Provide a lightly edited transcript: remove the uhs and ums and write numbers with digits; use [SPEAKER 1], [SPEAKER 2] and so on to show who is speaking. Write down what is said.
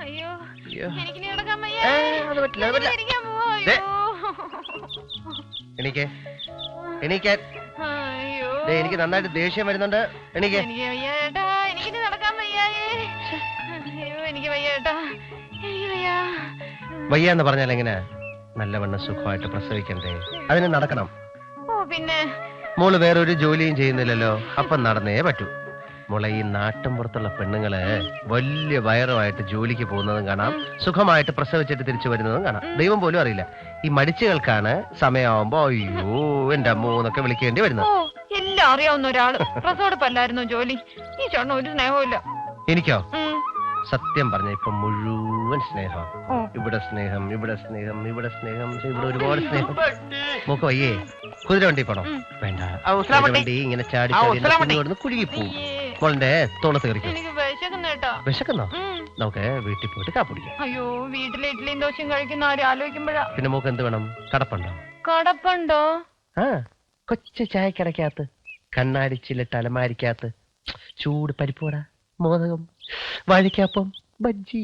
[SPEAKER 1] അയ്യോ എനിക്ക്
[SPEAKER 2] എണീക്കാൻ എനിക്ക് നന്നായിട്ട് ദേഷ്യം വരുന്നുണ്ട്. എനിക്ക് വയ്യാന്ന് പറഞ്ഞാൽ എങ്ങനെ? നല്ലവണ്ണം സുഖമായിട്ട് പ്രസവിക്കണ്ടേ? അതിന് നടക്കണം.
[SPEAKER 1] പിന്നെ
[SPEAKER 2] മോള് വേറെ ഒരു ജോലിയും ചെയ്യുന്നില്ലല്ലോ, അപ്പം നടന്നേ പറ്റൂ. മോളെ, ഈ നാട്ടിൻ പുറത്തുള്ള പെണ്ണുങ്ങള് വലിയ വയറുമായിട്ട് ജോലിക്ക് പോകുന്നതും കാണാം, സുഖമായിട്ട് പ്രസവിച്ചിട്ട് തിരിച്ചു വരുന്നതും കാണാം. ദൈവം പോലും അറിയില്ല. ഈ മടിച്ചുകൾക്കാണ് സമയമാവുമ്പോ അയ്യോ എന്റെ അമ്മോ എന്നൊക്കെ വിളിക്കേണ്ടി വരുന്നത്.
[SPEAKER 1] എല്ലാം അറിയാവുന്ന ഒരാള് പ്രസവടപ്പല്ലായിരുന്നു ജോലി. ഈ ചേട്ടന് ഒരു സ്നേഹമില്ല.
[SPEAKER 2] എനിക്കോ? സത്യം പറഞ്ഞ ഇപ്പൊ മുഴുവൻ സ്നേഹം. ഇവിടെ സ്നേഹം, ഇവിടെ സ്നേഹം, ഇവിടെ സ്നേഹം, ഇവിടെ ഒരുപാട് സ്നേഹം. മോക്ക് വയ്യേ? കുതിര വണ്ടി പോണോ? വേണ്ട, വണ്ടി ഇങ്ങനെ ചാടി കുഴുകിപ്പോവും. മോളിന്റെ തോളത്ത് കയറിക്കും. വിശക്കുന്നോ? നമുക്ക് വീട്ടിൽ പോയിട്ട് കാപ്പിടിക്കാം.
[SPEAKER 1] അയ്യോ, വീട്ടിലെ ഇഡ്ഡലിയും ദോശയും കഴിക്കുന്ന ആരും ആലോചിക്കുമ്പോഴാ.
[SPEAKER 2] പിന്നെ മോക്ക് എന്ത് വേണം? കടപ്പുണ്ടോ?
[SPEAKER 1] കടപ്പുണ്ടോ?
[SPEAKER 2] കൊച്ചു ചായക്കടക്കകത്ത്, കണ്ണാടിച്ചിലിട്ട് അലമാരിക്കകത്ത് ചൂട് പരിപ്പുവട, മോദകം, വാഴയ്ക്കാപ്പം, ബജ്ജി,